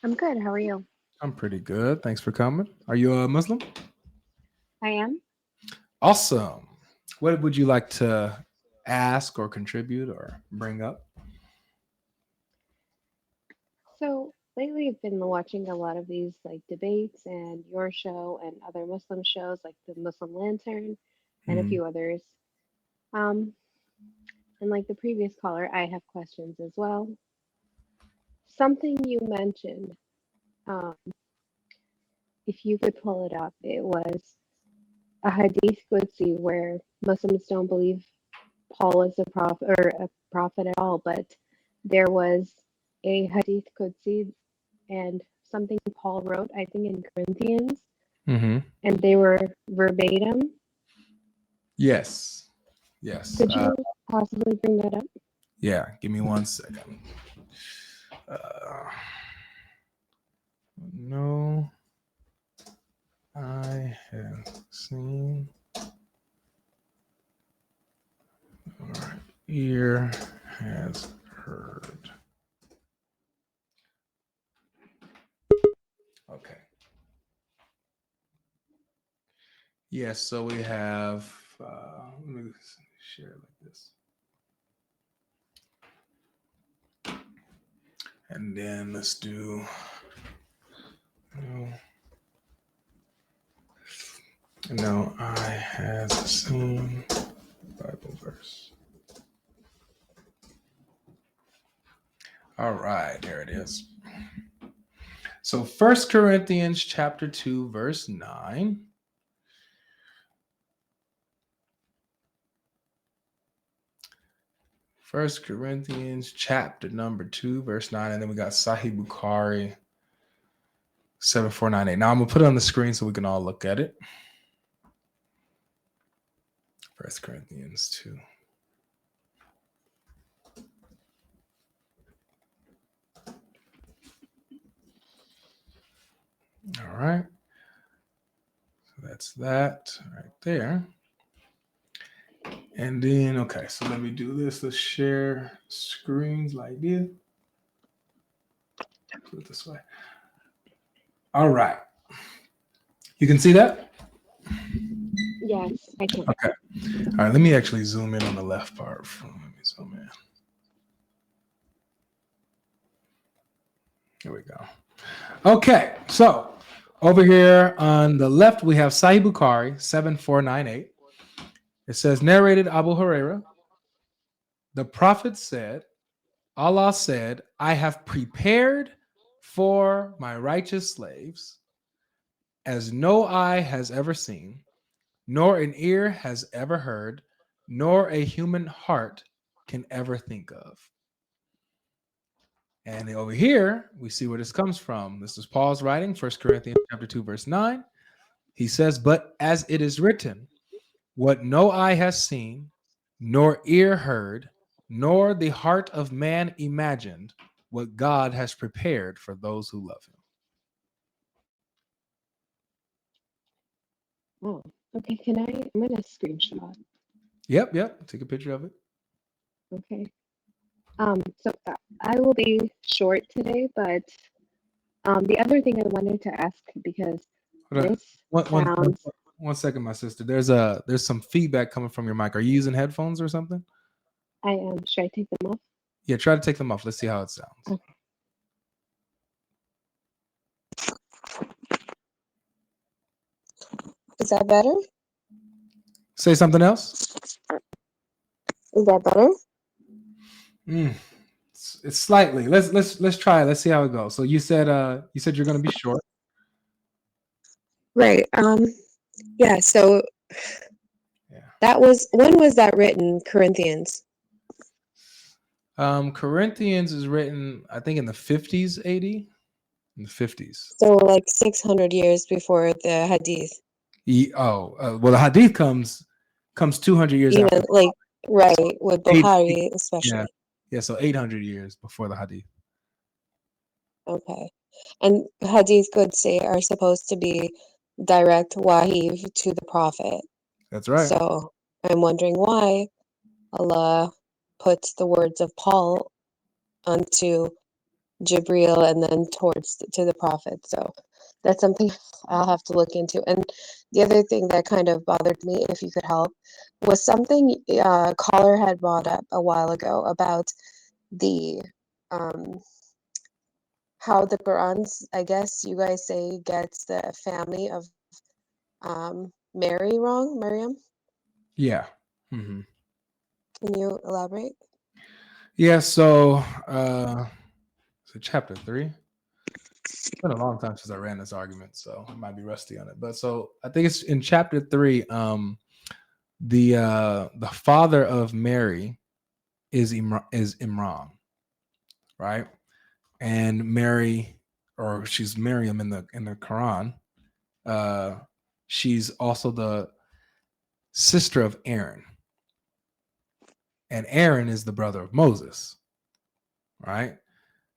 I'm good. How are you? I'm pretty good. Thanks for coming. Are you a Muslim? I am. Awesome. What would you like to ask or contribute or bring up? So lately, I've been watching a lot of these debates and your show and other Muslim shows like the Muslim Lantern and a Mhm. few others. Um, and like the previous caller, I have questions as well. Something you mentioned, um, if you could pull it up, it was a Hadith Qudsi where Muslims don't believe Paul is a prophet or a prophet at all, but there was a Hadith Qudsi and something Paul wrote, I think in Corinthians, Mhm. and they were verbatim. Yes. Yes. Could you possibly bring that up? Yeah. Give me 1 second. Uh, no, I have seen or ear has heard. Okay. Yes. So we have. Let me share it like this, and then let's do. No. No, I have seen Bible verse. All right, there it is. So First Corinthians chapter 2, verse 9. First Corinthians chapter number 2, verse 9. And then we got Sahih Bukhari 7498. Now I'm gonna put it on the screen so we can all look at it. First Corinthians 2. All right. So that's that right there. And then, okay, so let me do this. Let's share screens like this. Do it this way. All right. You can see that? Yes, I can. Okay. All right. Let me actually zoom in on the left part. Let me zoom in. Here we go. Okay. So over here on the left, we have Sahih Bukhari 7498. It says, narrated Abu Huraira, the Prophet said, Allah said, I have prepared for my righteous slaves as no eye has ever seen, nor an ear has ever heard, nor a human heart can ever think of. And over here, we see where this comes from. This is Paul's writing, 1 Corinthians chapter 2, verse 9. He says, but as it is written, what no eye has seen, nor ear heard, nor the heart of man imagined, what God has prepared for those who love him. Oh, okay. I'm gonna screenshot. Yep, yep. Take a picture of it. Okay. So I will be short today, but the other thing I wanted to ask because Hold on. this One, one, one, sounds. 1 second, my sister. There's some feedback coming from your mic. Are you using headphones or something? I am. Should I take them off? Yeah, try to take them off. Let's see how it sounds. Okay. Is that better? Say something else. Is that better? Mm, it's slightly. Let's try it. Let's see how it goes. So you said you're gonna be short. Right. Yeah, so Yeah. that was when was that written, Corinthians? Corinthians is written, I think, in the 50s AD. In the 50s. So like 600 years before the Hadith. Well, the Hadith comes 200 years after. Even like right with Eight, Bukhari yeah, especially. yeah. So 800 years before the Hadith. Okay. And Hadith Qudsi are supposed to be direct wahi to the Prophet. That's right. So I'm wondering why Allah puts the words of Paul onto Jibril and then to the prophet. So that's something I'll have to look into. And the other thing that kind of bothered me, if you could help, was something caller had brought up a while ago about the um, how the Quran's, I guess you guys say, gets the family of Mary wrong, Miriam. Yeah. Hmm. Can you elaborate? Yeah. So chapter 3. It's been a long time since I ran this argument, so I might be rusty on it. But so I think it's in chapter 3. The father of Mary is Imran, right? And Mary, or she's Miriam in the Quran. Uh, she's also the sister of Aaron, and Aaron is the brother of Moses, right?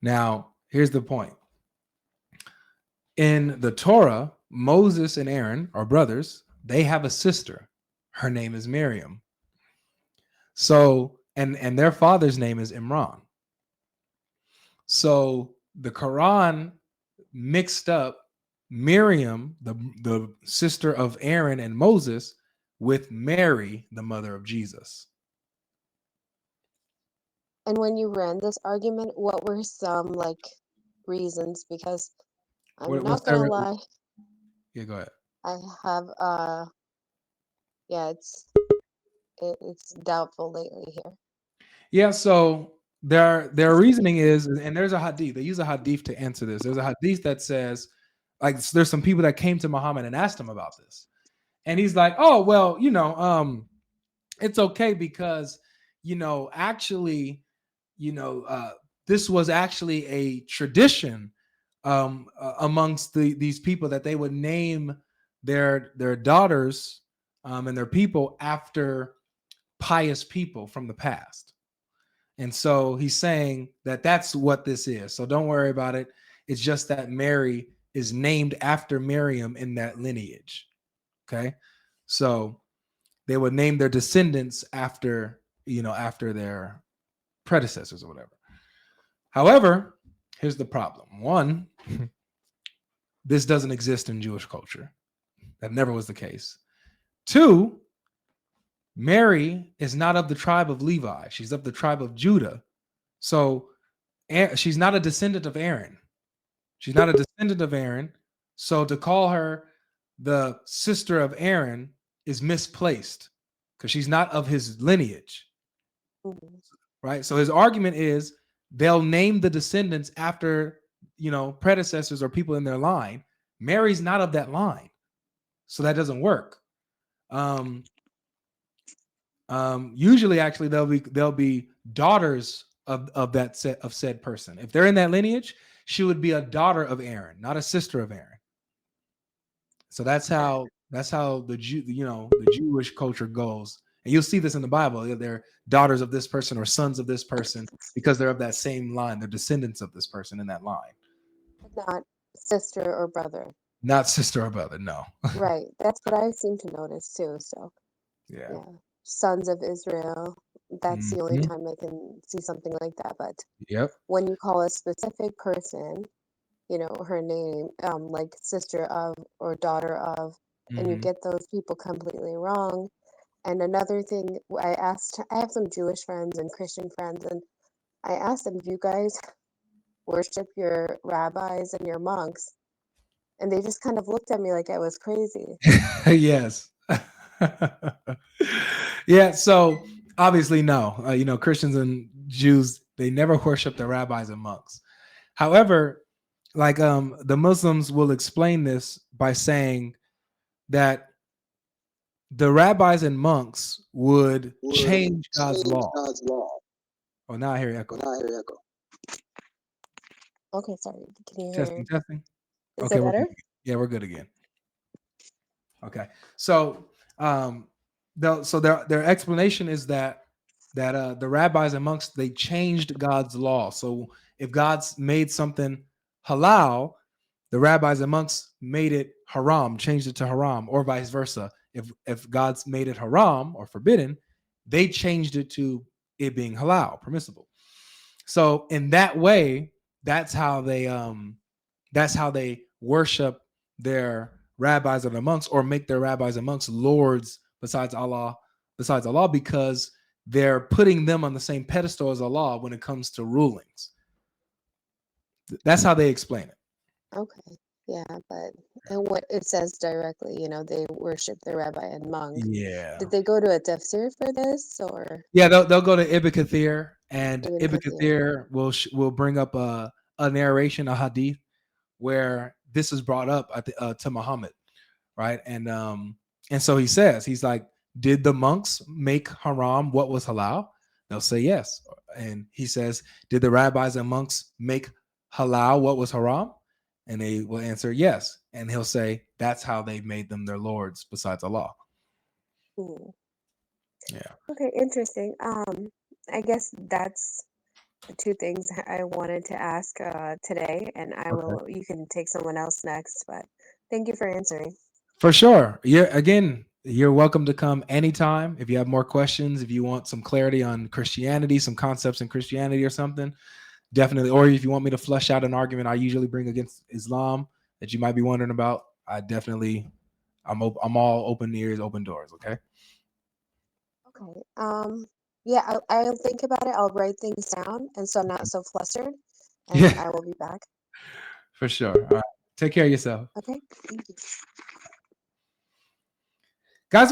Now, here's the point. In the Torah, Moses and Aaron are brothers. They have a sister. Her name is Miriam. So, and their father's name is Imran. So the Quran mixed up Miriam, the sister of Aaron and Moses, with Mary, the mother of Jesus. And when you ran this argument, what were some like reasons? Because I'm What's not that? gonna lie, Yeah, go ahead. I have yeah, it's doubtful lately here. Yeah, so their reasoning is, and there's a hadith. They use a hadith to answer this. There's a hadith that says, like, there's some people that came to Muhammad and asked him about this, and he's like, oh well, it's okay because actually, you know, this was actually a tradition amongst these people that they would name their daughters and their people after pious people from the past. And so he's saying that that's what this is. So don't worry about it. It's just that Mary is named after Miriam in that lineage. Okay. So they would name their descendants after, after their predecessors or whatever. However, here's the problem. One, this doesn't exist in Jewish culture. That never was the case. Two, Mary is not of the tribe of Levi. She's of the tribe of Judah. So she's not a descendant of Aaron. She's not a descendant of Aaron. So to call her the sister of Aaron is misplaced because she's not of his lineage, Mhm. right? So his argument is they'll name the descendants after, predecessors or people in their line. Mary's not of that line. So that doesn't work. Usually, actually, they'll be daughters of that set of said person. If they're in that lineage, she would be a daughter of Aaron, not a sister of Aaron. So that's how the Jewish culture goes, and you'll see this in the Bible. They're daughters of this person or sons of this person because they're of that same line. They're descendants of this person in that line, Not sister or brother. not sister or brother. No. Right. That's what I seem to notice too. So Yeah. yeah. Sons of Israel. That's the only Mhm. time I can see something like that. But Yep. when you call a specific person, her name, like sister of or daughter of, and you Hmm. get those people completely wrong. And another thing, I have some Jewish friends and Christian friends, and I asked them, do you guys worship your rabbis and your monks? And they just kind of looked at me like I was crazy. Yes. Yeah. So obviously, no. Christians and Jews, they never worship the rabbis and monks. However, like the Muslims will explain this by saying that the rabbis and monks would Would change God's change law. God's law. Oh, now I hear echo. Now I hear echo. Okay, sorry. Can you hear? Testing, testing. Is Okay, it we're good. better? Yeah, we're good again. Okay, so their explanation is that the rabbis and monks, they changed God's law. So if God's made something halal, the rabbis and monks made it haram, changed it to haram, or vice versa. If God's made it haram or forbidden, they changed it to it being halal, permissible. So in that way, that's how they worship their rabbis and the monks, or make their rabbis and monks lords besides Allah, because they're putting them on the same pedestal as Allah when it comes to rulings. That's how they explain it. Okay. Yeah, but and what it says directly, they worship the rabbi and monk. Yeah. Did they go to a tafsir for this or Yeah, they'll go to Ibn Kathir, and Ibn Ibn Kathir? Kathir will bring up a narration, a hadith, where this is brought up to Muhammad, right? And so he says, he's like, did the monks make haram what was halal? They'll say yes. And he says, did the rabbis and monks make halal what was haram? And they will answer yes. And he'll say, that's how they made them their lords besides Allah. Hmm. Yeah. Okay, interesting. I guess that's the two things I wanted to ask today, and Okay. you can take someone else next, but thank you for answering. For sure. You're welcome to come anytime. If you have more questions, if you want some clarity on Christianity, some concepts in Christianity or something, definitely. Or if you want me to flesh out an argument I usually bring against Islam that you might be wondering about, I'm all open ears, open doors. Okay. Okay. Yeah, I'll think about it. I'll write things down, and so I'm not so flustered, and Yeah, I will be back. for sure. All right. Take care of yourself. Okay. Thank you.